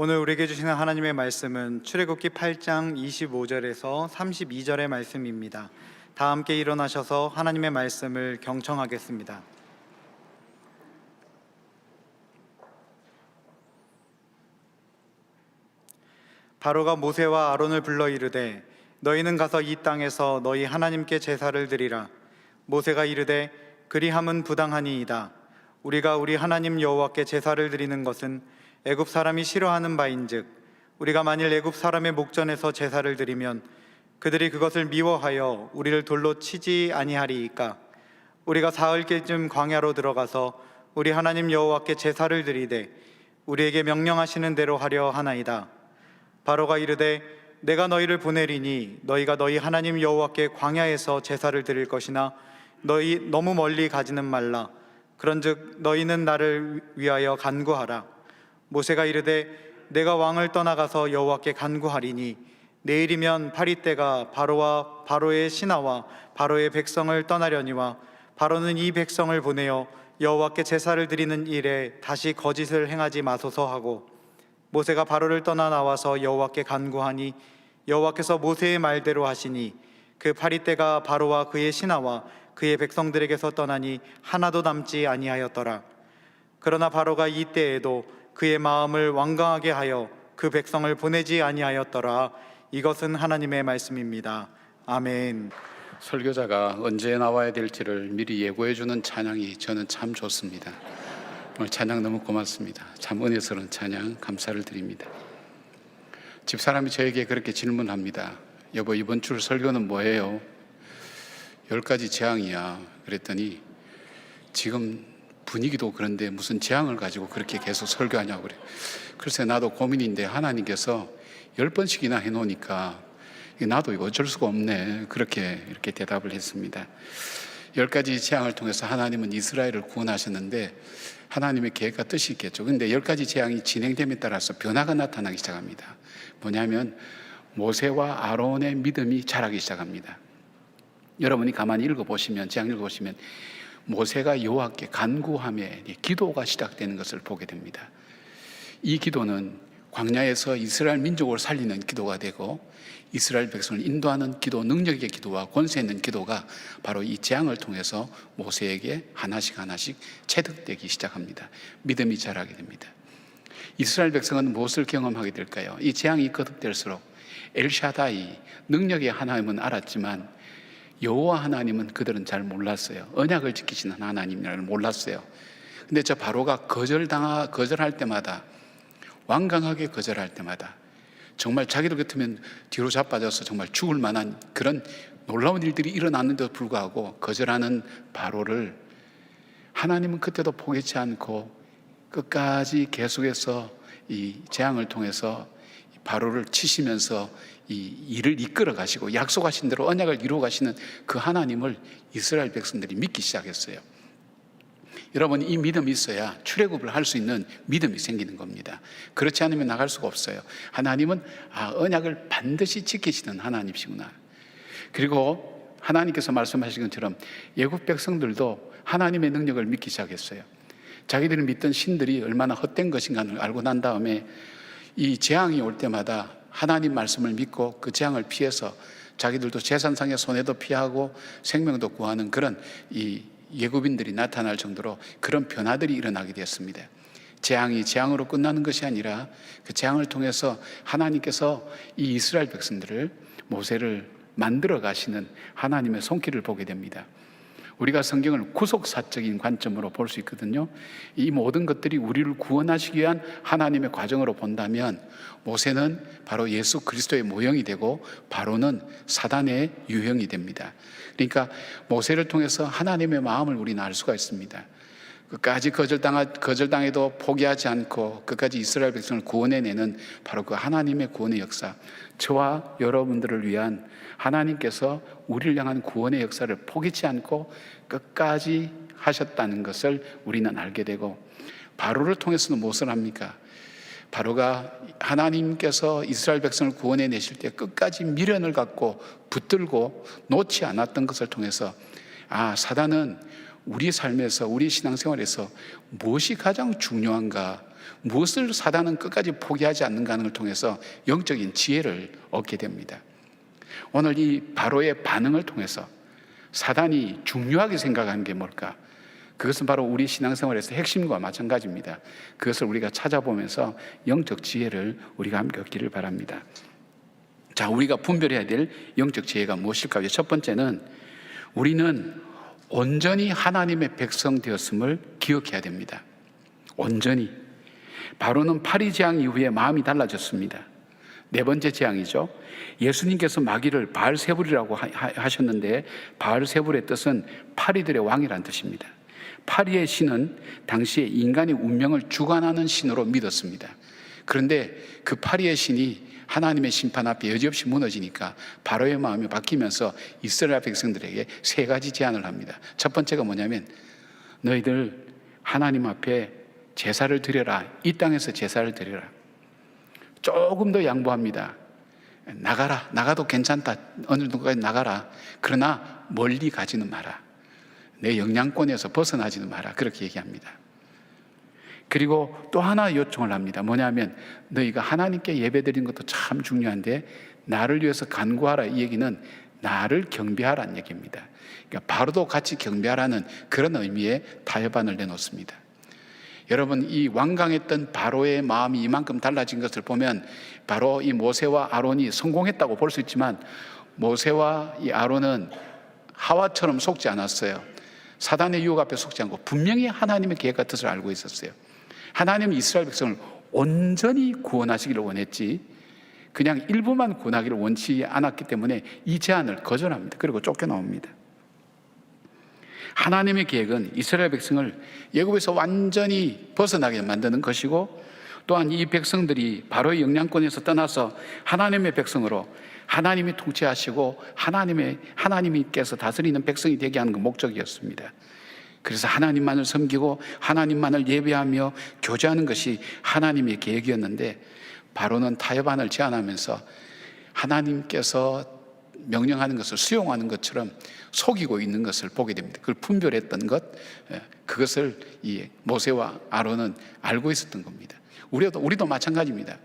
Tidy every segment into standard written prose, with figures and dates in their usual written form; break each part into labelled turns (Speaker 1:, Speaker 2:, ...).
Speaker 1: 오늘 우리에게 주시는 하나님의 말씀은 출애굽기 8장 25절에서 32절의 말씀입니다. 다 함께 일어나셔서 하나님의 말씀을 경청하겠습니다. 바로가 모세와 아론을 불러 이르되 너희는 가서 이 땅에서 너희 하나님께 제사를 드리라. 모세가 이르되 그리함은 부당하니이다. 우리가 우리 하나님 여호와께 제사를 드리는 것은 애굽 사람이 싫어하는 바인즉 우리가 만일 애굽 사람의 목전에서 제사를 드리면 그들이 그것을 미워하여 우리를 돌로 치지 아니하리이까. 우리가 사흘께쯤 광야로 들어가서 우리 하나님 여호와께 제사를 드리되 우리에게 명령하시는 대로 하려 하나이다. 바로가 이르되 내가 너희를 보내리니 너희가 너희 하나님 여호와께 광야에서 제사를 드릴 것이나 너희 너무 멀리 가지는 말라. 그런즉 너희는 나를 위하여 간구하라. 모세가 이르되 내가 왕을 떠나가서 여호와께 간구하리니 내일이면 파리떼가 바로와 바로의 신하와 바로의 백성을 떠나려니와 바로는 이 백성을 보내어 여호와께 제사를 드리는 일에 다시 거짓을 행하지 마소서 하고, 모세가 바로를 떠나 나와서 여호와께 간구하니 여호와께서 모세의 말대로 하시니 그 파리떼가 바로와 그의 신하와 그의 백성들에게서 떠나니 하나도 남지 아니하였더라. 그러나 바로가 이때에도 그의 마음을 완강하게 하여 그 백성을 보내지 아니하였더라. 이것은 하나님의 말씀입니다. 아멘.
Speaker 2: 설교자가 언제 나와야 될지를 미리 예고해주는 찬양이 저는 참 좋습니다. 오늘 찬양 너무 고맙습니다. 참 은혜스러운 찬양 감사를 드립니다. 집사람이 저에게 그렇게 질문합니다. 여보, 이번 주 설교는 뭐예요? 10가지 재앙이야. 그랬더니 지금 분위기도 그런데 무슨 재앙을 가지고 그렇게 계속 설교하냐고 그래. 글쎄 나도 고민인데 하나님께서 10번씩이나 해놓으니까 나도 이거 어쩔 수가 없네. 이렇게 대답을 했습니다. 10가지 재앙을 통해서 하나님은 이스라엘을 구원하셨는데 하나님의 계획과 뜻이 있겠죠. 근데 10가지 재앙이 진행됨에 따라서 변화가 나타나기 시작합니다. 뭐냐면 모세와 아론의 믿음이 자라기 시작합니다. 여러분이 가만히 읽어보시면, 재앙 읽어보시면 모세가 여호와께 간구하며 기도가 시작되는 것을 보게 됩니다. 이 기도는 광야에서 이스라엘 민족을 살리는 기도가 되고 이스라엘 백성을 인도하는 기도, 능력의 기도와 권세 있는 기도가 바로 이 재앙을 통해서 모세에게 하나씩 체득되기 시작합니다. 믿음이 자라게 됩니다. 이스라엘 백성은 무엇을 경험하게 될까요? 이 재앙이 거듭될수록 엘샤다이, 능력의 하나님은 알았지만 여호와 하나님은 그들은 잘 몰랐어요. 언약을 지키시는 하나님을 몰랐어요. 근데 저 바로가 거절할 때마다, 완강하게 거절할 때마다 정말 자기들 같으면 뒤로 자빠져서 정말 죽을 만한 그런 놀라운 일들이 일어났는데도 불구하고 거절하는 바로를 하나님은 그때도 포기치 않고 끝까지 계속해서 이 재앙을 통해서 바로를 치시면서 이 일을 이끌어 가시고 약속하신 대로 언약을 이루어 가시는 그 하나님을 이스라엘 백성들이 믿기 시작했어요. 여러분, 이 믿음이 있어야 출애굽을 할 수 있는 믿음이 생기는 겁니다. 그렇지 않으면 나갈 수가 없어요. 하나님은 언약을 반드시 지키시는 하나님이시구나. 그리고 하나님께서 말씀하신 것처럼 애굽 백성들도 하나님의 능력을 믿기 시작했어요. 자기들이 믿던 신들이 얼마나 헛된 것인가를 알고 난 다음에 이 재앙이 올 때마다 하나님 말씀을 믿고 그 재앙을 피해서 자기들도 재산상의 손해도 피하고 생명도 구하는 그런 이 예굽인들이 나타날 정도로 그런 변화들이 일어나게 되었습니다. 재앙이 재앙으로 끝나는 것이 아니라 그 재앙을 통해서 하나님께서 이 이스라엘 백성들을, 모세를 만들어 가시는 하나님의 손길을 보게 됩니다. 우리가 성경을 구속사적인 관점으로 볼 수 있거든요. 이 모든 것들이 우리를 구원하시기 위한 하나님의 과정으로 본다면 모세는 바로 예수 그리스도의 모형이 되고 바로는 사단의 유형이 됩니다. 그러니까 모세를 통해서 하나님의 마음을 우리는 알 수가 있습니다. 끝까지 거절당해도 포기하지 않고 끝까지 이스라엘 백성을 구원해내는 바로 그 하나님의 구원의 역사, 저와 여러분들을 위한 하나님께서 우리를 향한 구원의 역사를 포기치 않고 끝까지 하셨다는 것을 우리는 알게 되고, 바로를 통해서는 무엇을 합니까? 바로가 하나님께서 이스라엘 백성을 구원해내실 때 끝까지 미련을 갖고 붙들고 놓지 않았던 것을 통해서 사단은 우리 삶에서, 우리 신앙생활에서 무엇이 가장 중요한가, 무엇을 사단은 끝까지 포기하지 않는가를 통해서 영적인 지혜를 얻게 됩니다. 오늘 이 바로의 반응을 통해서 사단이 중요하게 생각하는 게 뭘까? 그것은 바로 우리 신앙생활에서 핵심과 마찬가지입니다. 그것을 우리가 찾아보면서 영적 지혜를 우리가 함께 얻기를 바랍니다. 자, 우리가 분별해야 될 영적 지혜가 무엇일까요? 첫 번째는 우리는 온전히 하나님의 백성 되었음을 기억해야 됩니다. 온전히. 바로는 파리 재앙 이후에 마음이 달라졌습니다. 네 번째 재앙이죠. 예수님께서 마귀를 바알세불이라고 하셨는데 바알세불의 뜻은 파리들의 왕이라는 뜻입니다. 파리의 신은 당시에 인간의 운명을 주관하는 신으로 믿었습니다. 그런데 그 파리의 신이 하나님의 심판 앞에 여지없이 무너지니까 바로의 마음이 바뀌면서 이스라엘 백성들에게 세 가지 제안을 합니다. 첫 번째가 뭐냐면 너희들 하나님 앞에 제사를 드려라. 이 땅에서 제사를 드려라. 조금 더 양보합니다. 나가도 괜찮다. 어느 정도까지 나가라. 그러나 멀리 가지는 마라. 내 영향권에서 벗어나지는 마라. 그렇게 얘기합니다. 그리고 또 하나 요청을 합니다. 뭐냐면 너희가 하나님께 예배드리는 것도 참 중요한데 나를 위해서 간구하라. 이 얘기는 나를 경배하라는 얘기입니다. 그러니까 바로도 같이 경배하라는 그런 의미의 타협안을 내놓습니다. 여러분, 이 완강했던 바로의 마음이 이만큼 달라진 것을 보면 바로 이 모세와 아론이 성공했다고 볼 수 있지만 모세와 이 아론은 하와처럼 속지 않았어요. 사단의 유혹 앞에 속지 않고 분명히 하나님의 계획과 뜻을 알고 있었어요. 하나님은 이스라엘 백성을 온전히 구원하시기를 원했지 그냥 일부만 구원하기를 원치 않았기 때문에 이 제안을 거절합니다. 그리고 쫓겨나옵니다. 하나님의 계획은 이스라엘 백성을 애굽에서 완전히 벗어나게 만드는 것이고 또한 이 백성들이 바로의 영향권에서 떠나서 하나님의 백성으로 하나님이 통치하시고 하나님께서 다스리는 백성이 되게 하는 그 목적이었습니다. 그래서 하나님만을 섬기고 하나님만을 예배하며 교제하는 것이 하나님의 계획이었는데 바로는 타협안을 제안하면서 하나님께서 명령하는 것을 수용하는 것처럼 속이고 있는 것을 보게 됩니다. 그걸 분별했던 것, 그것을 이 모세와 아론은 알고 있었던 겁니다. 우리도 마찬가지입니다.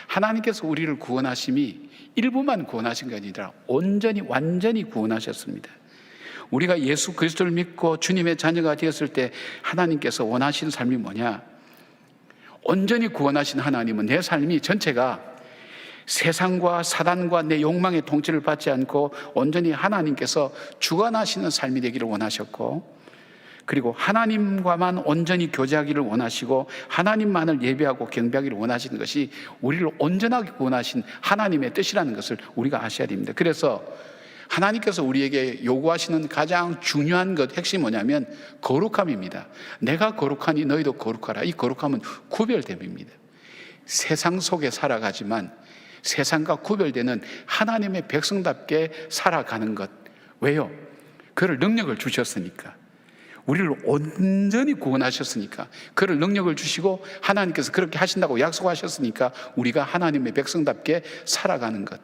Speaker 2: 하나님께서 우리를 구원하심이 일부만 구원하신 게 아니라 온전히 완전히 구원하셨습니다. 우리가 예수 그리스도를 믿고 주님의 자녀가 되었을 때 하나님께서 원하시는 삶이 뭐냐? 온전히 구원하신 하나님은 내 삶이 전체가 세상과 사단과 내 욕망의 통치를 받지 않고 온전히 하나님께서 주관하시는 삶이 되기를 원하셨고, 그리고 하나님과만 온전히 교제하기를 원하시고 하나님만을 예배하고 경배하기를 원하시는 것이 우리를 온전하게 구원하신 하나님의 뜻이라는 것을 우리가 아셔야 됩니다. 그래서 하나님께서 우리에게 요구하시는 가장 중요한 것, 핵심이 뭐냐면 거룩함입니다. 내가 거룩하니 너희도 거룩하라. 이 거룩함은 구별됨입니다. 세상 속에 살아가지만 세상과 구별되는 하나님의 백성답게 살아가는 것. 왜요? 그를 능력을 주셨으니까. 우리를 온전히 구원하셨으니까. 그를 능력을 주시고 하나님께서 그렇게 하신다고 약속하셨으니까 우리가 하나님의 백성답게 살아가는 것.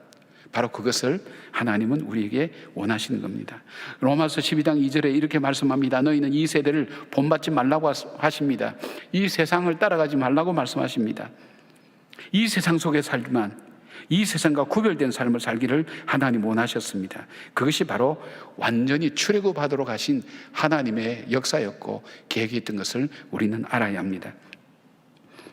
Speaker 2: 바로 그것을 하나님은 우리에게 원하시는 겁니다. 로마서 12장 2절에 이렇게 말씀합니다. 너희는 이 세대를 본받지 말라고 하십니다. 이 세상을 따라가지 말라고 말씀하십니다. 이 세상 속에 살지만 이 세상과 구별된 삶을 살기를 하나님 원하셨습니다. 그것이 바로 완전히 출애굽하도록 하신 하나님의 역사였고 계획이었던 것을 우리는 알아야 합니다.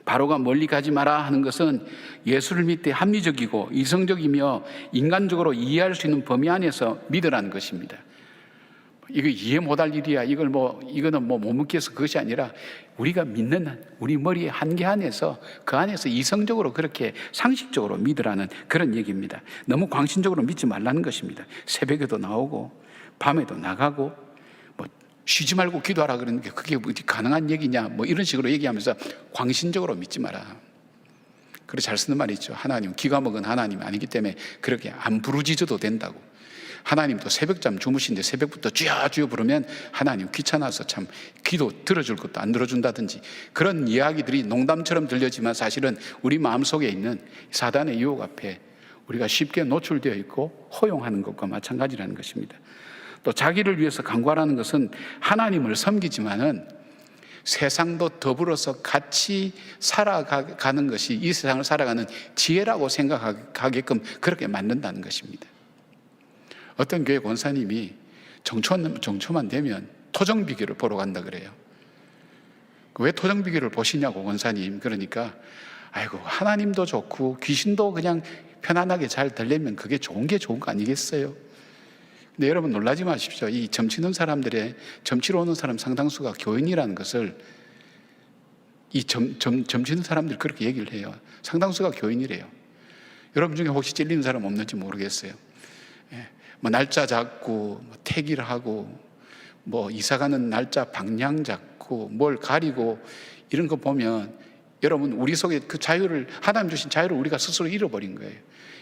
Speaker 2: 바로가 멀리 가지 마라 하는 것은 예수를 믿되 합리적이고 이성적이며 인간적으로 이해할 수 있는 범위 안에서 믿으라는 것입니다. 이거 이해 못할 일이야. 이거는 못 묻겠어. 그것이 아니라 우리가 믿는 우리 머리의 한계 안에서 그 안에서 이성적으로 그렇게 상식적으로 믿으라는 그런 얘기입니다. 너무 광신적으로 믿지 말라는 것입니다. 새벽에도 나오고 밤에도 나가고 쉬지 말고 기도하라 그러는데 그게 가능한 얘기냐 이런 식으로 얘기하면서 광신적으로 믿지 마라. 그래 잘 쓰는 말이 있죠. 하나님 기가 먹은 하나님이 아니기 때문에 그렇게 안 부르짖어도 된다고. 하나님도 새벽잠 주무시는데 새벽부터 주여 주여 부르면 하나님 귀찮아서 참 기도 들어줄 것도 안 들어준다든지 그런 이야기들이 농담처럼 들려지만 사실은 우리 마음속에 있는 사단의 유혹 앞에 우리가 쉽게 노출되어 있고 허용하는 것과 마찬가지라는 것입니다. 또 자기를 위해서 간구하라는 것은 하나님을 섬기지만은 세상도 더불어서 같이 살아가는 것이 이 세상을 살아가는 지혜라고 생각하게끔 그렇게 만든다는 것입니다. 어떤 교회 권사님이 정초만 되면 토정비교를 보러 간다 그래요. 왜 토정비교를 보시냐고 권사님. 그러니까 아이고 하나님도 좋고 귀신도 그냥 편안하게 잘 들려면 그게 좋은 거 아니겠어요? 근데 여러분 놀라지 마십시오. 이 점치는 사람들의 점치러 오는 사람 상당수가 교인이라는 것을 이 점치는 사람들이 그렇게 얘기를 해요. 상당수가 교인이래요. 여러분 중에 혹시 찔리는 사람 없는지 모르겠어요. 뭐 날짜 잡고 뭐 태기를 하고 뭐 이사가는 날짜 방향 잡고 뭘 가리고 이런 거 보면 여러분 우리 속에 그 자유를 하나님 주신 자유를 우리가 스스로 잃어버린 거예요.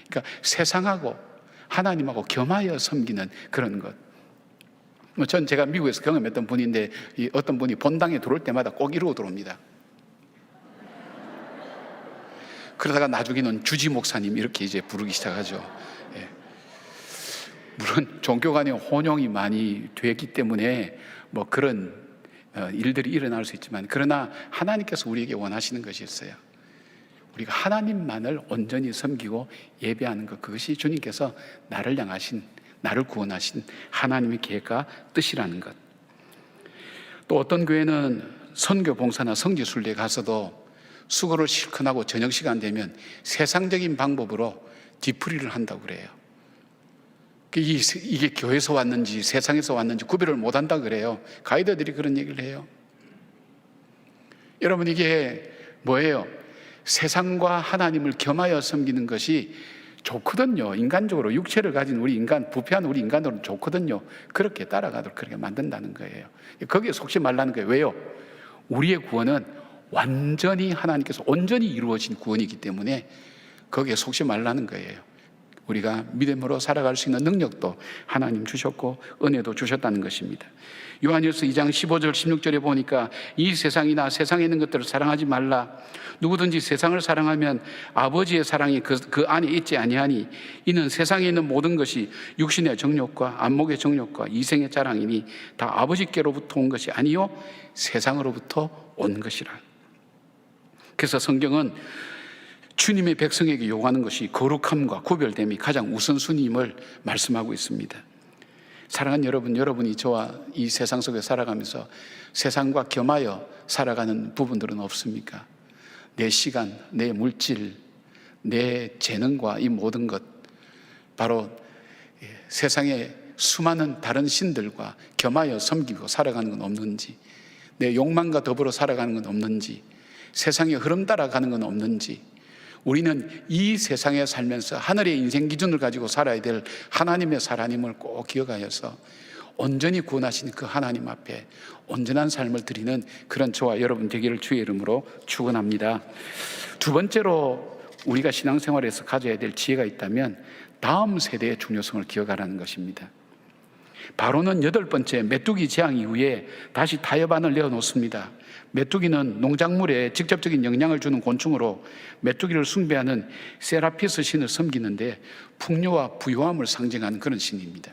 Speaker 2: 그러니까 세상하고 하나님하고 겸하여 섬기는 그런 것. 전 제가 미국에서 경험했던 분인데 어떤 분이 본당에 들어올 때마다 꼭 이러고 들어옵니다. 그러다가 나중에는 주지 목사님 이렇게 이제 부르기 시작하죠. 예. 물론 종교 간의 혼용이 많이 되기 때문에 뭐 그런 일들이 일어날 수 있지만 그러나 하나님께서 우리에게 원하시는 것이 있어요. 우리가 하나님만을 온전히 섬기고 예배하는 것, 그것이 주님께서 나를 향하신, 나를 구원하신 하나님의 계획과 뜻이라는 것. 또 어떤 교회는 선교 봉사나 성지 순례에 가서도 수고를 실컷 하고 저녁 시간 되면 세상적인 방법으로 뒤풀이를 한다고 그래요. 이게 교회에서 왔는지 세상에서 왔는지 구별을 못한다 그래요. 가이드들이 그런 얘기를 해요. 여러분 이게 뭐예요? 세상과 하나님을 겸하여 섬기는 것이 좋거든요. 인간적으로 육체를 가진 우리 인간, 부패한 우리 인간으로는 좋거든요. 그렇게 따라가도록 그렇게 만든다는 거예요. 거기에 속지 말라는 거예요. 왜요? 우리의 구원은 완전히 하나님께서 온전히 이루어진 구원이기 때문에 거기에 속지 말라는 거예요. 우리가 믿음으로 살아갈 수 있는 능력도 하나님 주셨고 은혜도 주셨다는 것입니다. 요한일서 2장 15절 16절에 보니까 이 세상이나 세상에 있는 것들을 사랑하지 말라. 누구든지 세상을 사랑하면 아버지의 사랑이 그 안에 있지 아니하니 이는 세상에 있는 모든 것이 육신의 정욕과 안목의 정욕과 이생의 자랑이니 다 아버지께로부터 온 것이 아니요 세상으로부터 온 것이라. 그래서 성경은 주님의 백성에게 요구하는 것이 거룩함과 구별됨이 가장 우선순위임을 말씀하고 있습니다. 사랑하는 여러분, 여러분이 저와 이 세상 속에 살아가면서 세상과 겸하여 살아가는 부분들은 없습니까? 내 시간, 내 물질, 내 재능과 이 모든 것, 바로 세상의 수많은 다른 신들과 겸하여 섬기고 살아가는 건 없는지, 내 욕망과 더불어 살아가는 건 없는지, 세상의 흐름 따라가는 건 없는지, 우리는 이 세상에 살면서 하늘의 인생 기준을 가지고 살아야 될 하나님의 사랑임을 꼭 기억하여서 온전히 구원하신 그 하나님 앞에 온전한 삶을 드리는 그런 저와 여러분 되기를 주의 이름으로 축원합니다. 두 번째로 우리가 신앙생활에서 가져야 될 지혜가 있다면 다음 세대의 중요성을 기억하라는 것입니다. 바로는 8번째 메뚜기 재앙 이후에 다시 타협안을 내어놓습니다. 메뚜기는 농작물에 직접적인 영향을 주는 곤충으로 메뚜기를 숭배하는 세라피스 신을 섬기는데 풍요와 부유함을 상징하는 그런 신입니다.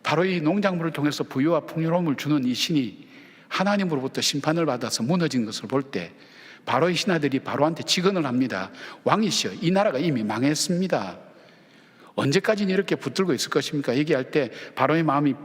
Speaker 2: 바로 이 농작물을 통해서 부유와 풍요로움을 주는 이 신이 하나님으로부터 심판을 받아서 무너진 것을 볼 때 바로의 신하들이 바로한테 직언을 합니다. 왕이시여, 이 나라가 이미 망했습니다. 언제까지는 이렇게 붙들고 있을 것입니까? 얘기할 때 바로의 마음이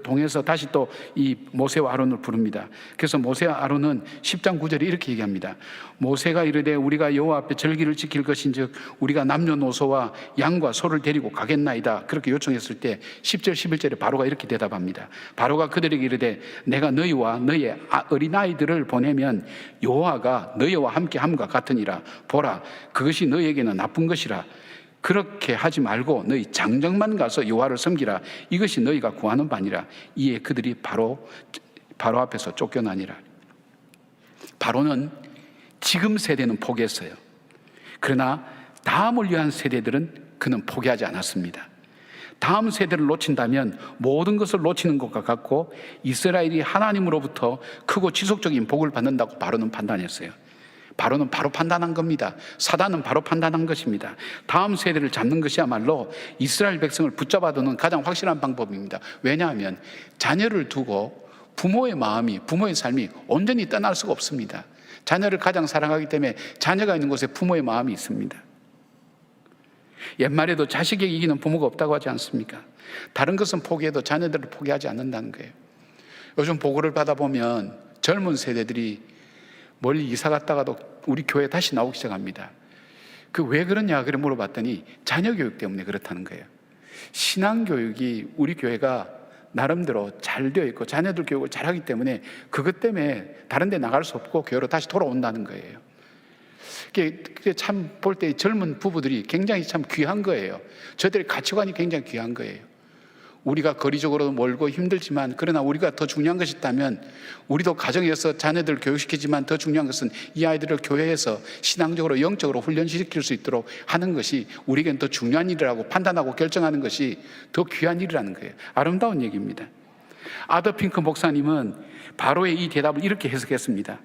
Speaker 2: 동해서 다시 또 이 모세와 아론을 부릅니다. 그래서 모세와 아론은 10장 9절에 이렇게 얘기합니다. 모세가 이르되 우리가 여호와 앞에 절기를 지킬 것인즉 우리가 남녀노소와 양과 소를 데리고 가겠나이다. 그렇게 요청했을 때 10절 11절에 바로가 이렇게 대답합니다. 바로가 그들에게 이르되 내가 너희와 너희의 어린아이들을 보내면 여호와가 너희와 함께함과 같으니라. 보라, 그것이 너희에게는 나쁜 것이라. 그렇게 하지 말고 너희 장정만 가서 여호와를 섬기라. 이것이 너희가 구하는 바니라. 이에 그들이 바로 앞에서 쫓겨나니라. 바로는 지금 세대는 포기했어요. 그러나 다음을 위한 세대들은 그는 포기하지 않았습니다. 다음 세대를 놓친다면 모든 것을 놓치는 것과 같고 이스라엘이 하나님으로부터 크고 지속적인 복을 받는다고 바로는 판단했어요. 바로는 바로 판단한 겁니다. 사단은 바로 판단한 것입니다. 다음 세대를 잡는 것이야말로 이스라엘 백성을 붙잡아두는 가장 확실한 방법입니다. 왜냐하면 자녀를 두고 부모의 마음이, 부모의 삶이 온전히 떠날 수가 없습니다. 자녀를 가장 사랑하기 때문에 자녀가 있는 곳에 부모의 마음이 있습니다. 옛말에도 자식에게 이기는 부모가 없다고 하지 않습니까? 다른 것은 포기해도 자녀들을 포기하지 않는다는 거예요. 요즘 보고를 받아보면 젊은 세대들이 멀리 이사 갔다가도 우리 교회에 다시 나오기 시작합니다. 그 왜 그러냐 그래 물어봤더니 자녀 교육 때문에 그렇다는 거예요. 신앙 교육이 우리 교회가 나름대로 잘 되어 있고 자녀들 교육을 잘하기 때문에 그것 때문에 다른 데 나갈 수 없고 교회로 다시 돌아온다는 거예요. 그게 참 볼 때 젊은 부부들이 굉장히 참 귀한 거예요. 저들의 가치관이 굉장히 귀한 거예요. 우리가 거리적으로 멀고 힘들지만 그러나 우리가 더 중요한 것이 있다면 우리도 가정에서 자녀들을 교육시키지만 더 중요한 것은 이 아이들을 교회에서 신앙적으로 영적으로 훈련시킬 수 있도록 하는 것이 우리에겐 더 중요한 일이라고 판단하고 결정하는 것이 더 귀한 일이라는 거예요. 아름다운 얘기입니다. 아더 핑크 목사님은 바로의 이 대답을 이렇게 해석했습니다.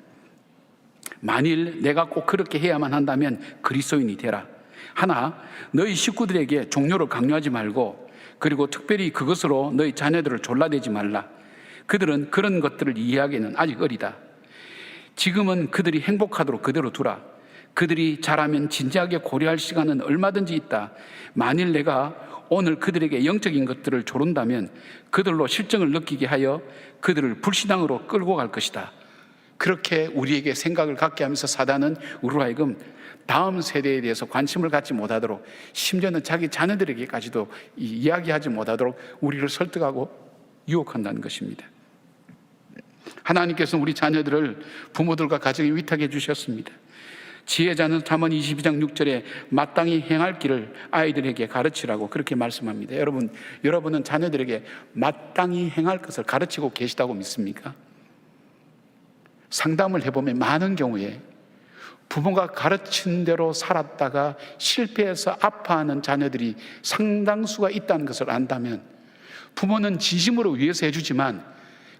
Speaker 2: 만일 내가 꼭 그렇게 해야만 한다면 그리스도인이 되라. 하나, 너희 식구들에게 종교를 강요하지 말고 그리고 특별히 그것으로 너희 자녀들을 졸라대지 말라. 그들은 그런 것들을 이해하기에는 아직 어리다. 지금은 그들이 행복하도록 그대로 두라. 그들이 자라면 진지하게 고려할 시간은 얼마든지 있다. 만일 내가 오늘 그들에게 영적인 것들을 조른다면 그들로 실정을 느끼게 하여 그들을 불신앙으로 끌고 갈 것이다. 그렇게 우리에게 생각을 갖게 하면서 사단은 우리로 하여금 다음 세대에 대해서 관심을 갖지 못하도록 심지어는 자기 자녀들에게까지도 이야기하지 못하도록 우리를 설득하고 유혹한다는 것입니다. 하나님께서는 우리 자녀들을 부모들과 가정에 위탁해 주셨습니다. 지혜자는 잠언 22장 6절에 마땅히 행할 길을 아이들에게 가르치라고 그렇게 말씀합니다. 여러분은 자녀들에게 마땅히 행할 것을 가르치고 계시다고 믿습니까? 상담을 해보면 많은 경우에 부모가 가르친 대로 살았다가 실패해서 아파하는 자녀들이 상당수가 있다는 것을 안다면 부모는 진심으로 위해서 해주지만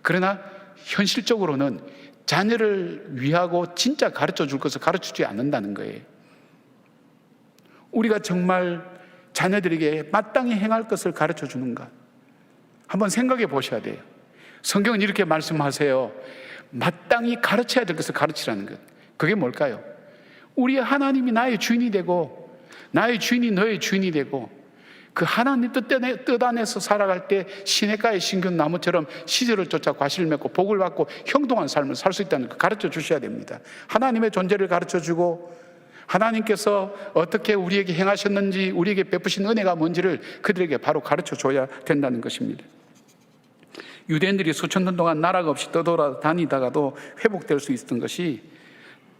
Speaker 2: 그러나 현실적으로는 자녀를 위하고 진짜 가르쳐 줄 것을 가르치지 않는다는 거예요. 우리가 정말 자녀들에게 마땅히 행할 것을 가르쳐 주는가? 한번 생각해 보셔야 돼요. 성경은 이렇게 말씀하세요. 마땅히 가르쳐야 될 것을 가르치라는 것. 그게 뭘까요? 우리 하나님이 나의 주인이 되고 나의 주인이 너의 주인이 되고 그 하나님 뜻 안에서 살아갈 때 시냇가의 신균 나무처럼 시절을 쫓아 과실을 맺고 복을 받고 형통한 삶을 살 수 있다는 걸 가르쳐 주셔야 됩니다. 하나님의 존재를 가르쳐 주고 하나님께서 어떻게 우리에게 행하셨는지 우리에게 베푸신 은혜가 뭔지를 그들에게 바로 가르쳐 줘야 된다는 것입니다. 유대인들이 수천 년 동안 나라가 없이 떠돌아다니다가도 회복될 수 있었던 것이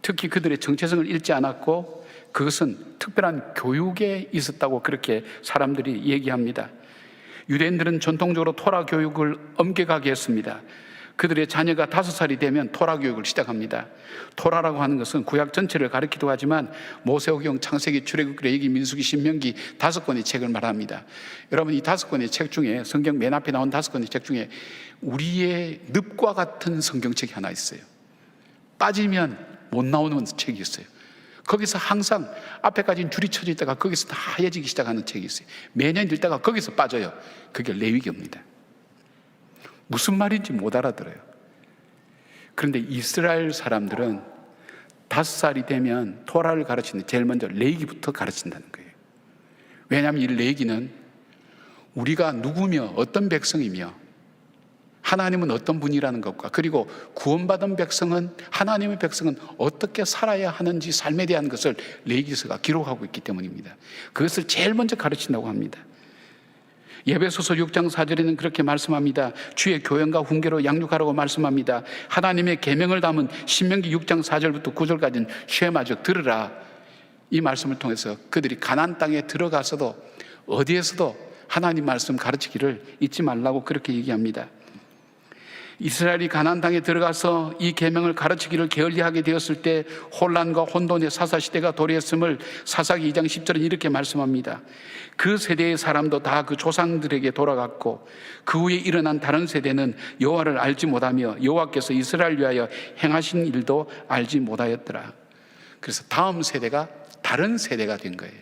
Speaker 2: 특히 그들의 정체성을 잃지 않았고 그것은 특별한 교육에 있었다고 그렇게 사람들이 얘기합니다. 유대인들은 전통적으로 토라 교육을 엄격하게 했습니다. 그들의 자녀가 5살이 되면 토라 교육을 시작합니다. 토라라고 하는 것은 구약 전체를 가리키기도 하지만 모세오경, 창세기, 출애굽기, 레위기, 민수기, 신명기 5권의 책을 말합니다. 여러분 이 5권의 책 중에 성경 맨 앞에 나온 5권의 책 중에 우리의 늪과 같은 성경책이 하나 있어요. 빠지면 못 나오는 책이 있어요. 거기서 항상 앞에까지는 줄이 쳐져 있다가 거기서 다 하얘지기 시작하는 책이 있어요. 매년 읽다가 거기서 빠져요. 그게 레위기입니다. 무슨 말인지 못 알아들어요. 그런데 이스라엘 사람들은 5살이 되면 토라를 가르치는데 제일 먼저 레위기부터 가르친다는 거예요. 왜냐하면 이 레위기는 우리가 누구며 어떤 백성이며 하나님은 어떤 분이라는 것과 그리고 구원받은 백성은 하나님의 백성은 어떻게 살아야 하는지 삶에 대한 것을 레위기서가 기록하고 있기 때문입니다. 그것을 제일 먼저 가르친다고 합니다. 에베소서 6장 4절에는 그렇게 말씀합니다. 주의 교훈과 훈계로 양육하라고 말씀합니다. 하나님의 계명을 담은 신명기 6장 4절부터 9절까지는 쉐마적 들으라. 이 말씀을 통해서 그들이 가나안 땅에 들어가서도 어디에서도 하나님 말씀 가르치기를 잊지 말라고 그렇게 얘기합니다. 이스라엘이 가나안 땅에 들어가서 이 계명을 가르치기를 게을리하게 되었을 때 혼란과 혼돈의 사사시대가 도래했음을 사사기 2장 10절은 이렇게 말씀합니다. 그 세대의 사람도 다 그 조상들에게 돌아갔고 그 후에 일어난 다른 세대는 여호와를 알지 못하며 여호와께서 이스라엘 위하여 행하신 일도 알지 못하였더라. 그래서 다음 세대가 다른 세대가 된 거예요.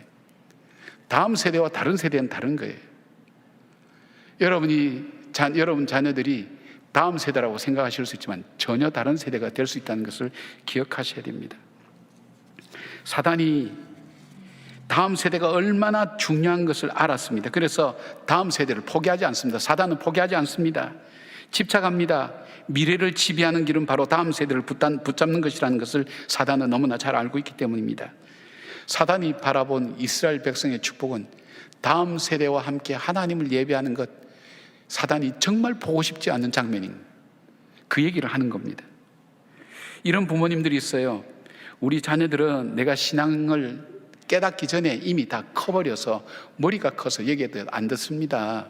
Speaker 2: 다음 세대와 다른 세대는 다른 거예요. 여러분 자녀들이 다음 세대라고 생각하실 수 있지만 전혀 다른 세대가 될 수 있다는 것을 기억하셔야 됩니다. 사단이 다음 세대가 얼마나 중요한 것을 알았습니다. 그래서 다음 세대를 포기하지 않습니다. 사단은 포기하지 않습니다. 집착합니다. 미래를 지배하는 길은 바로 다음 세대를 붙잡는 것이라는 것을 사단은 너무나 잘 알고 있기 때문입니다. 사단이 바라본 이스라엘 백성의 축복은 다음 세대와 함께 하나님을 예배하는 것, 사단이 정말 보고 싶지 않은 장면인 그 얘기를 하는 겁니다. 이런 부모님들이 있어요. 우리 자녀들은 내가 신앙을 깨닫기 전에 이미 다 커버려서 머리가 커서 얘기해도 안 듣습니다.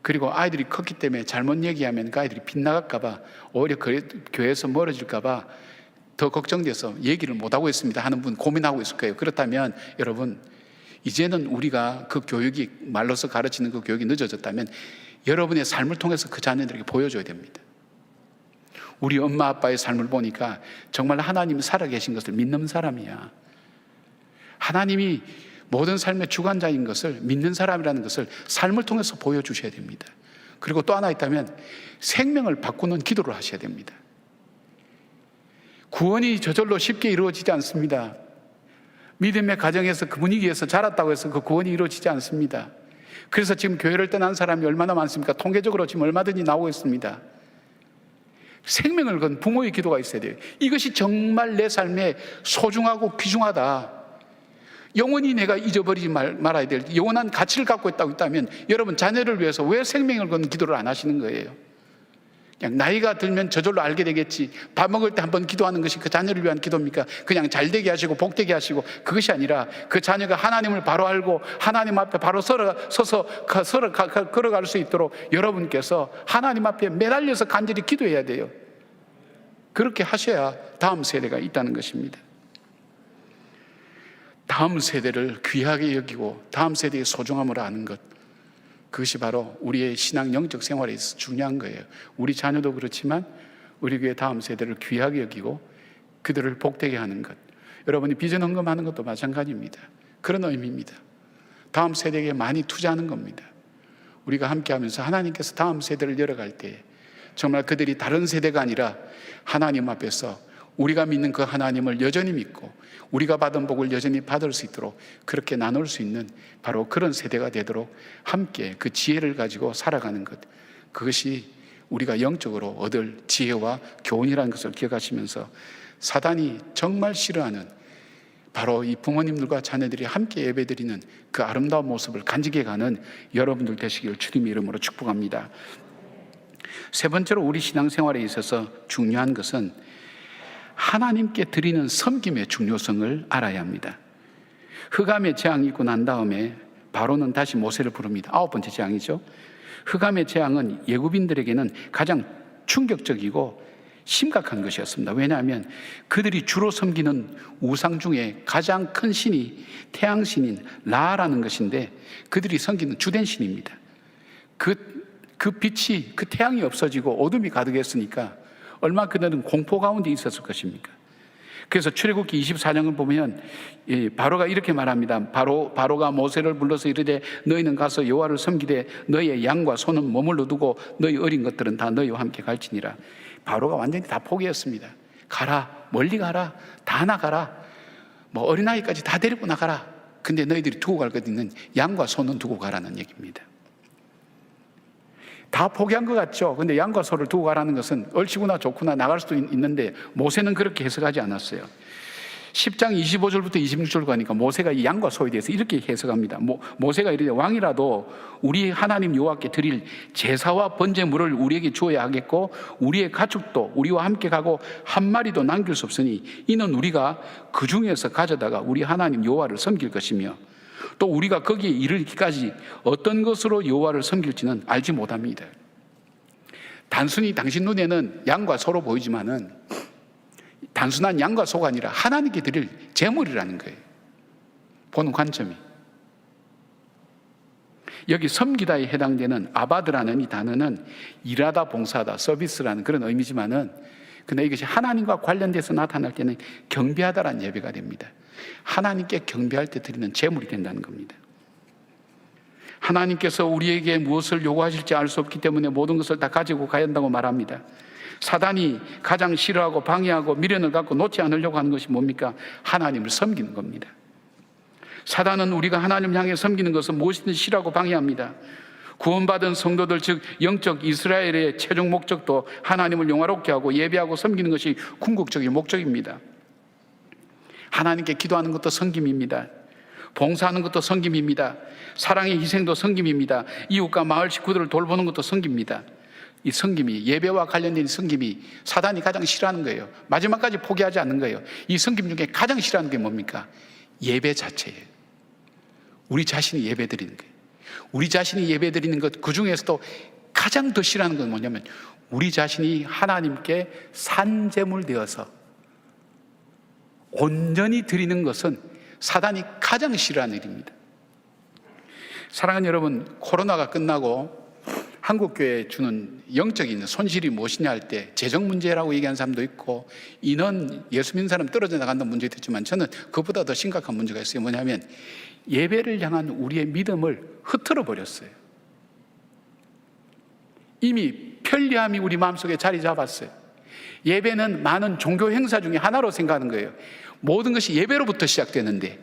Speaker 2: 그리고 아이들이 컸기 때문에 잘못 얘기하면 그 아이들이 빗나갈까봐, 오히려 교회에서 멀어질까봐 더 걱정돼서 얘기를 못하고 있습니다 하는 분 고민하고 있을 거예요. 그렇다면 여러분, 이제는 우리가 그 교육이, 말로서 가르치는 그 교육이 늦어졌다면 여러분의 삶을 통해서 그 자녀들에게 보여줘야 됩니다. 우리 엄마 아빠의 삶을 보니까 정말 하나님이 살아계신 것을 믿는 사람이야. 하나님이 모든 삶의 주관자인 것을 믿는 사람이라는 것을 삶을 통해서 보여주셔야 됩니다. 그리고 또 하나 있다면 생명을 바꾸는 기도를 하셔야 됩니다. 구원이 저절로 쉽게 이루어지지 않습니다. 믿음의 가정에서 그 분위기에서 자랐다고 해서 그 구원이 이루어지지 않습니다. 그래서 지금 교회를 떠난 사람이 얼마나 많습니까? 통계적으로 지금 얼마든지 나오고 있습니다. 생명을 건 부모의 기도가 있어야 돼요. 이것이 정말 내 삶에 소중하고 귀중하다, 영원히 내가 잊어버리지 말아야 될 영원한 가치를 갖고 있다면 여러분 자녀를 위해서 왜 생명을 건 기도를 안 하시는 거예요? 그냥 나이가 들면 저절로 알게 되겠지, 밥 먹을 때 한번 기도하는 것이 그 자녀를 위한 기도입니까? 그냥 잘되게 하시고 복되게 하시고, 그것이 아니라 그 자녀가 하나님을 바로 알고 하나님 앞에 바로 서서 걸어갈 수 있도록 여러분께서 하나님 앞에 매달려서 간절히 기도해야 돼요. 그렇게 하셔야 다음 세대가 있다는 것입니다. 다음 세대를 귀하게 여기고 다음 세대의 소중함을 아는 것, 그것이 바로 우리의 신앙 영적 생활에 있어서 중요한 거예요. 우리 자녀도 그렇지만 우리 교회 다음 세대를 귀하게 여기고 그들을 복되게 하는 것, 여러분이 비전 헌금하는 것도 마찬가지입니다. 그런 의미입니다. 다음 세대에게 많이 투자하는 겁니다. 우리가 함께 하면서 하나님께서 다음 세대를 열어갈 때 정말 그들이 다른 세대가 아니라 하나님 앞에서 우리가 믿는 그 하나님을 여전히 믿고 우리가 받은 복을 여전히 받을 수 있도록 그렇게 나눌 수 있는 바로 그런 세대가 되도록 함께 그 지혜를 가지고 살아가는 것, 그것이 우리가 영적으로 얻을 지혜와 교훈이라는 것을 기억하시면서 사단이 정말 싫어하는 바로 이 부모님들과 자녀들이 함께 예배드리는 그 아름다운 모습을 간직해 가는 여러분들 되시길 주님의 이름으로 축복합니다. 세 번째로 우리 신앙생활에 있어서 중요한 것은 하나님께 드리는 섬김의 중요성을 알아야 합니다. 흑암의 재앙이 있고 난 다음에 바로는 다시 모세를 부릅니다. 9번째 재앙이죠. 흑암의 재앙은 예굽인들에게는 가장 충격적이고 심각한 것이었습니다. 왜냐하면 그들이 주로 섬기는 우상 중에 가장 큰 신이 태양신인 라라는 것인데 그들이 섬기는 주된 신입니다. 그 빛이, 그 태양이 없어지고 어둠이 가득했으니까 얼마 그들은 공포 가운데 있었을 것입니까? 그래서 출애굽기 24장을 보면 바로가 이렇게 말합니다. 바로가 모세를 불러서 이르되 너희는 가서 여호와를 섬기되 너희의 양과 소는 머물러 두고 너희 어린 것들은 다 너희와 함께 갈지니라. 바로가 완전히 다 포기했습니다. 가라, 멀리 가라, 다 나가라, 뭐 어린아이까지 다 데리고 나가라. 근데 너희들이 두고 갈 것 있는 양과 소는 두고 가라는 얘기입니다. 다 포기한 것 같죠? 근데 양과 소를 두고 가라는 것은 얼씨구나 좋구나 나갈 수도 있는데 모세는 그렇게 해석하지 않았어요. 10장 25절부터 26절 가니까 모세가 이 양과 소에 대해서 이렇게 해석합니다. 모세가 이르되 왕이라도 우리 하나님 여호와께 드릴 제사와 번제물을 우리에게 주어야 하겠고 우리의 가축도 우리와 함께 가고 한 마리도 남길 수 없으니 이는 우리가 그 중에서 가져다가 우리 하나님 여호와를 섬길 것이며 또 우리가 거기에 이르기까지 어떤 것으로 여호와를 섬길지는 알지 못합니다. 단순히 당신 눈에는 양과 소로 보이지만은 단순한 양과 소가 아니라 하나님께 드릴 제물이라는 거예요. 보는 관점이. 여기 섬기다에 해당되는 아바드라는 이 단어는 일하다, 봉사하다, 서비스라는 그런 의미지만은 근데 이것이 하나님과 관련돼서 나타날 때는 경배하다라는 예배가 됩니다. 하나님께 경배할 때 드리는 제물이 된다는 겁니다. 하나님께서 우리에게 무엇을 요구하실지 알 수 없기 때문에 모든 것을 다 가지고 가야 한다고 말합니다. 사단이 가장 싫어하고 방해하고 미련을 갖고 놓지 않으려고 하는 것이 뭡니까? 하나님을 섬기는 겁니다. 사단은 우리가 하나님을 향해 섬기는 것은 무엇이든 싫어하고 방해합니다. 구원받은 성도들, 즉 영적 이스라엘의 최종 목적도 하나님을 영화롭게 하고 예배하고 섬기는 것이 궁극적인 목적입니다. 하나님께 기도하는 것도 섬김입니다. 봉사하는 것도 섬김입니다. 사랑의 희생도 섬김입니다. 이웃과 마을 식구들을 돌보는 것도 섬깁니다. 이 섬김이, 예배와 관련된 섬김이 사단이 가장 싫어하는 거예요. 마지막까지 포기하지 않는 거예요. 이 섬김 중에 가장 싫어하는 게 뭡니까? 예배 자체예요. 우리 자신이 예배 드리는 거예요. 우리 자신이 예배 드리는 것, 그 중에서도 가장 더 싫어하는 건 뭐냐면 우리 자신이 하나님께 산제물 되어서 온전히 드리는 것은 사단이 가장 싫어하는 일입니다. 사랑하는 여러분, 코로나가 끝나고 한국교회에 주는 영적인 손실이 무엇이냐 할 때 재정 문제라고 얘기하는 사람도 있고 인원, 예수 믿는 사람 떨어져 나간다는 문제도 있지만 저는 그보다 더 심각한 문제가 있어요. 뭐냐면 예배를 향한 우리의 믿음을 흐트러 버렸어요. 이미 편리함이 우리 마음속에 자리 잡았어요. 예배는 많은 종교 행사 중에 하나로 생각하는 거예요. 모든 것이 예배로부터 시작되는데,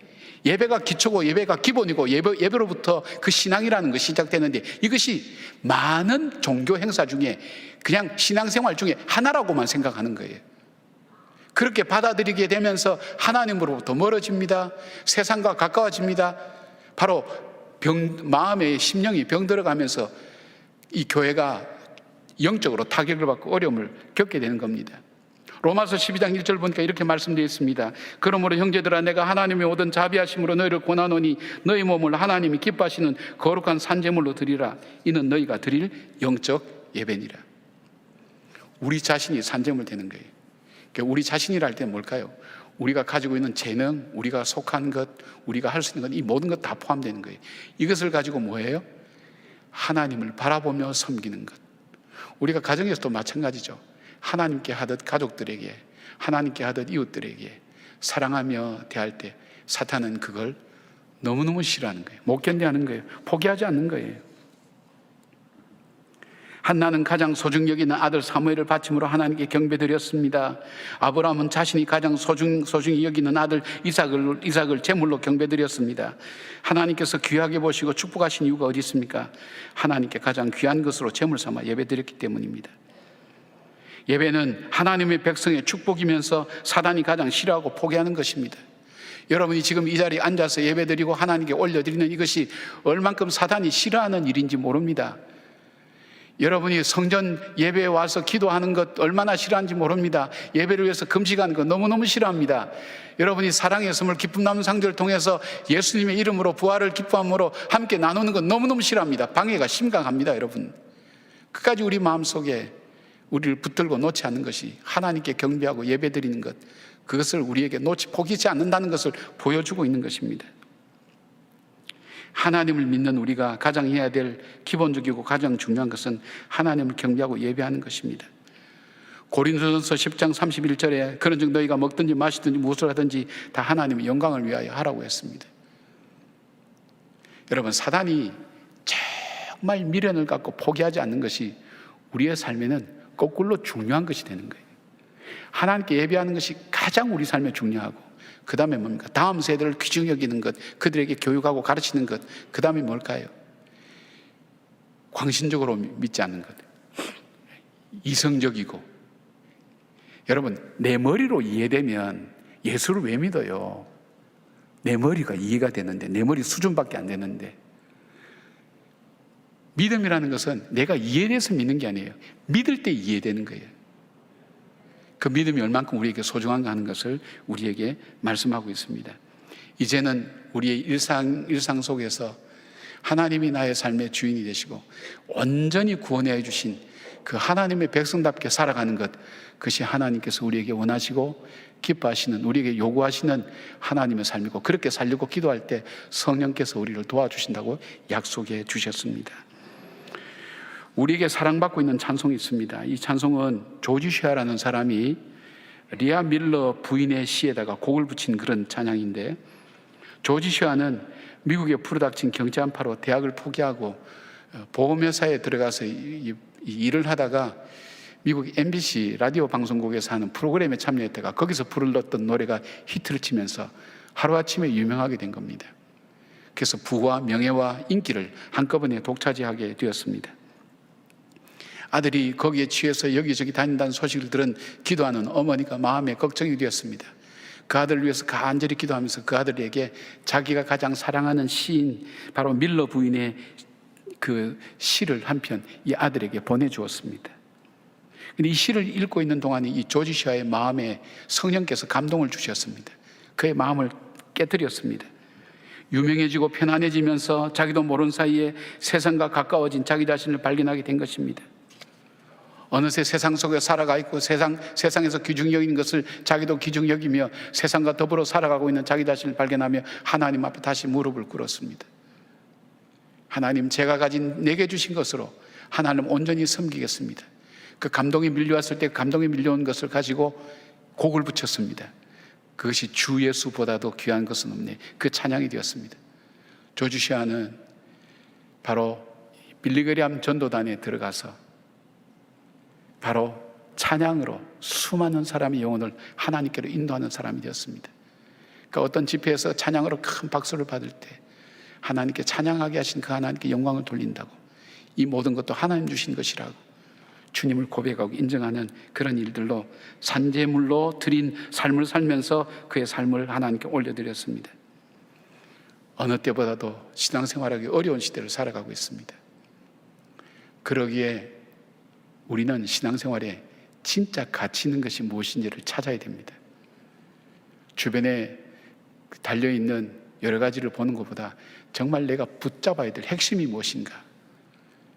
Speaker 2: 예배가 기초고 예배가 기본이고 예배로부터 그 신앙이라는 것이 시작되는데, 이것이 많은 종교 행사 중에 그냥 신앙생활 중에 하나라고만 생각하는 거예요. 그렇게 받아들이게 되면서 하나님으로부터 멀어집니다. 세상과 가까워집니다. 바로 마음의 심령이 병들어가면서 이 교회가 영적으로 타격을 받고 어려움을 겪게 되는 겁니다. 로마서 12장 1절 보니까 이렇게 말씀되어 있습니다. 그러므로 형제들아, 내가 하나님의 오던 자비하심으로 너희를 권하노니 너희 몸을 하나님이 기뻐하시는 거룩한 산제물로 드리라. 이는 너희가 드릴 영적 예배니라. 우리 자신이 산제물 되는 거예요. 그러니까 우리 자신이라 할 때는 뭘까요? 우리가 가지고 있는 재능, 우리가 속한 것, 우리가 할 수 있는 것, 이 모든 것 다 포함되는 거예요. 이것을 가지고 뭐예요? 하나님을 바라보며 섬기는 것. 우리가 가정에서도 마찬가지죠. 하나님께 하듯 가족들에게, 하나님께 하듯 이웃들에게 사랑하며 대할 때 사탄은 그걸 너무너무 싫어하는 거예요. 못 견뎌하는 거예요. 포기하지 않는 거예요. 한나는 가장 소중히 여기는 아들 사무엘을 바침으로 하나님께 경배드렸습니다. 아브라함은 자신이 가장 소중히 여기는 아들 이삭을 제물로 경배드렸습니다. 하나님께서 귀하게 보시고 축복하신 이유가 어디 있습니까? 하나님께 가장 귀한 것으로 제물 삼아 예배드렸기 때문입니다. 예배는 하나님의 백성의 축복이면서 사단이 가장 싫어하고 포기하는 것입니다. 여러분이 지금 이 자리에 앉아서 예배드리고 하나님께 올려드리는 이것이 얼만큼 사단이 싫어하는 일인지 모릅니다. 여러분이 성전 예배에 와서 기도하는 것 얼마나 싫어하는지 모릅니다. 예배를 위해서 금식하는 것 너무너무 싫어합니다. 여러분이 사랑의 선물 기쁨 남은 상들을 통해서 예수님의 이름으로 부활을 기뻐함으로 함께 나누는 것 너무너무 싫어합니다. 방해가 심각합니다. 여러분, 끝까지 우리 마음속에 우리를 붙들고 놓지 않는 것이 하나님께 경배하고 예배드리는 것, 그것을 우리에게 포기하지 않는다는 것을 보여주고 있는 것입니다. 하나님을 믿는 우리가 가장 해야 될 기본적이고 가장 중요한 것은 하나님을 경배하고 예배하는 것입니다. 고린도전서 10장 31절에 그런즉 너희가 먹든지 마시든지 무엇을 하든지 다 하나님의 영광을 위하여 하라고 했습니다. 여러분, 사단이 정말 미련을 갖고 포기하지 않는 것이 우리의 삶에는 거꾸로 중요한 것이 되는 거예요. 하나님께 예배하는 것이 가장 우리 삶에 중요하고, 그 다음에 뭡니까? 다음 세대를 귀중히 여기는 것, 그들에게 교육하고 가르치는 것, 그 다음에 뭘까요? 광신적으로 믿지 않는 것, 이성적이고. 여러분, 내 머리로 이해되면 예수를 왜 믿어요? 내 머리가 이해가 되는데, 내 머리 수준밖에 안 되는데. 믿음이라는 것은 내가 이해돼서 믿는 게 아니에요. 믿을 때 이해되는 거예요. 그 믿음이 얼만큼 우리에게 소중한가 하는 것을 우리에게 말씀하고 있습니다. 이제는 우리의 일상 속에서 하나님이 나의 삶의 주인이 되시고 온전히 구원해 주신 그 하나님의 백성답게 살아가는 것, 그것이 하나님께서 우리에게 원하시고 기뻐하시는, 우리에게 요구하시는 하나님의 삶이고, 그렇게 살려고 기도할 때 성령께서 우리를 도와주신다고 약속해 주셨습니다. 우리에게 사랑받고 있는 찬송이 있습니다. 이 찬송은 조지 쉐아라는 사람이 리아 밀러 부인의 시에다가 곡을 붙인 그런 찬양인데, 조지 셔아는 미국에 불어닥친 경제 한파로 대학을 포기하고 보험회사에 들어가서 일을 하다가 미국 MBC 라디오 방송국에서 하는 프로그램에 참여했다가 거기서 불렀던 노래가 히트를 치면서 하루아침에 유명하게 된 겁니다. 그래서 부와 명예와 인기를 한꺼번에 독차지하게 되었습니다. 아들이 거기에 취해서 여기저기 다닌다는 소식을 들은 기도하는 어머니가 마음에 걱정이 되었습니다. 그 아들을 위해서 간절히 기도하면서 그 아들에게 자기가 가장 사랑하는 시인 바로 밀러 부인의 그 시를 한 편 이 아들에게 보내주었습니다. 근데 이 시를 읽고 있는 동안에 이 조지 셔아의 마음에 성령께서 감동을 주셨습니다. 그의 마음을 깨뜨렸습니다. 유명해지고 편안해지면서 자기도 모르는 사이에 세상과 가까워진 자기 자신을 발견하게 된 것입니다. 어느새 세상 속에 살아가 있고 세상에서 귀중 여기는 것을 자기도 귀중 여기며 세상과 더불어 살아가고 있는 자기 자신을 발견하며 하나님 앞에 다시 무릎을 꿇었습니다. 하나님, 제가 가진 내게 주신 것으로 하나님 온전히 섬기겠습니다. 그 감동이 밀려왔을 때 감동이 밀려온 것을 가지고 곡을 붙였습니다. 그것이 주 예수보다도 귀한 것은 없네. 그 찬양이 되었습니다. 조지 셔아는 바로 빌리그리암 전도단에 들어가서 바로 찬양으로 수많은 사람의 영혼을 하나님께로 인도하는 사람이 되었습니다. 그러니까 어떤 집회에서 찬양으로 큰 박수를 받을 때 하나님께 찬양하게 하신 그 하나님께 영광을 돌린다고, 이 모든 것도 하나님 주신 것이라고 주님을 고백하고 인정하는 그런 일들로 산재물로 드린 삶을 살면서 그의 삶을 하나님께 올려드렸습니다. 어느 때보다도 신앙생활하기 어려운 시대를 살아가고 있습니다. 그러기에 우리는 신앙생활에 진짜 가치 있는 것이 무엇인지를 찾아야 됩니다. 주변에 달려있는 여러 가지를 보는 것보다 정말 내가 붙잡아야 될 핵심이 무엇인가?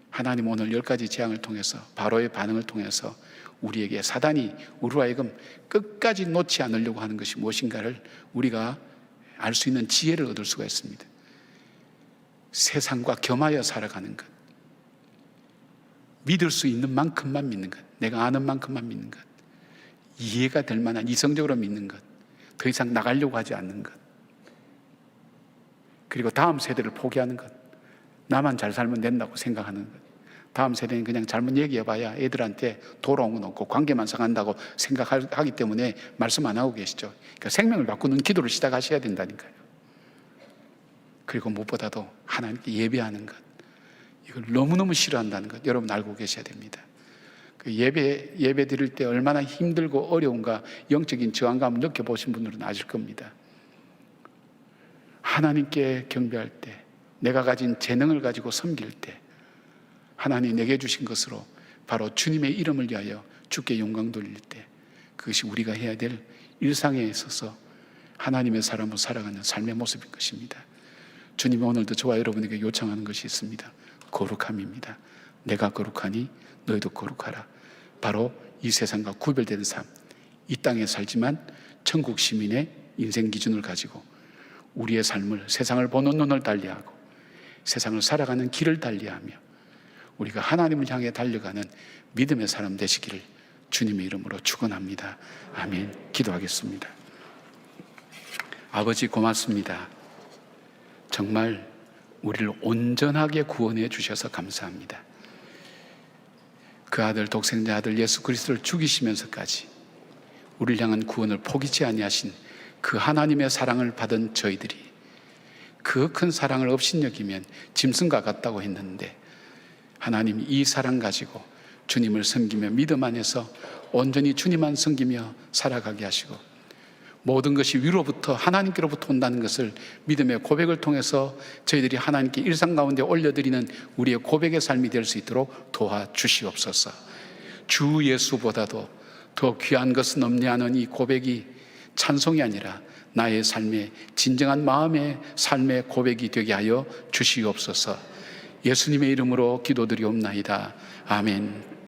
Speaker 2: 하나님 오늘 10가지 재앙을 통해서, 바로의 반응을 통해서 우리에게 사단이 우리로 하여금 끝까지 놓지 않으려고 하는 것이 무엇인가를 우리가 알 수 있는 지혜를 얻을 수가 있습니다. 세상과 겸하여 살아가는 것, 믿을 수 있는 만큼만 믿는 것, 내가 아는 만큼만 믿는 것, 이해가 될 만한 이성적으로 믿는 것, 더 이상 나가려고 하지 않는 것, 그리고 다음 세대를 포기하는 것, 나만 잘 살면 된다고 생각하는 것, 다음 세대는 그냥 잘못 얘기해봐야 애들한테 돌아온 건 없고 관계만 상한다고 생각하기 때문에 말씀 안 하고 계시죠. 그러니까 생명을 바꾸는 기도를 시작하셔야 된다니까요. 그리고 무엇보다도 하나님께 예배하는 것, 이걸 너무너무 싫어한다는 것 여러분 알고 계셔야 됩니다. 그 예배 드릴 때 얼마나 힘들고 어려운가 영적인 저항감을 느껴보신 분들은 아실 겁니다. 하나님께 경배할 때, 내가 가진 재능을 가지고 섬길 때, 하나님 내게 주신 것으로 바로 주님의 이름을 위하여 주께 영광 돌릴 때, 그것이 우리가 해야 될 일상에 있어서 하나님의 사람으로 살아가는 삶의 모습인 것입니다. 주님이 오늘도 저와 여러분에게 요청하는 것이 있습니다. 거룩함입니다. 내가 거룩하니 너희도 거룩하라. 바로 이 세상과 구별되는 삶, 이 땅에 살지만 천국 시민의 인생 기준을 가지고 우리의 삶을, 세상을 보는 눈을 달리하고 세상을 살아가는 길을 달리하며 우리가 하나님을 향해 달려가는 믿음의 사람 되시기를 주님의 이름으로 축원합니다. 아멘. 기도하겠습니다. 아버지 고맙습니다. 정말 우리를 온전하게 구원해 주셔서 감사합니다. 그 아들, 독생자 아들 예수 그리스도를 죽이시면서까지 우리를 향한 구원을 포기치 아니하신 그 하나님의 사랑을 받은 저희들이 그 큰 사랑을 업신여기면 짐승과 같다고 했는데, 하나님 이 사랑 가지고 주님을 섬기며 믿음 안에서 온전히 주님만 섬기며 살아가게 하시고, 모든 것이 위로부터 하나님께로부터 온다는 것을 믿음의 고백을 통해서 저희들이 하나님께 일상 가운데 올려드리는 우리의 고백의 삶이 될 수 있도록 도와주시옵소서. 주 예수보다도 더 귀한 것은 없네 하는 이 고백이 찬송이 아니라 나의 삶의 진정한 마음의 삶의 고백이 되게 하여 주시옵소서. 예수님의 이름으로 기도드리옵나이다. 아멘.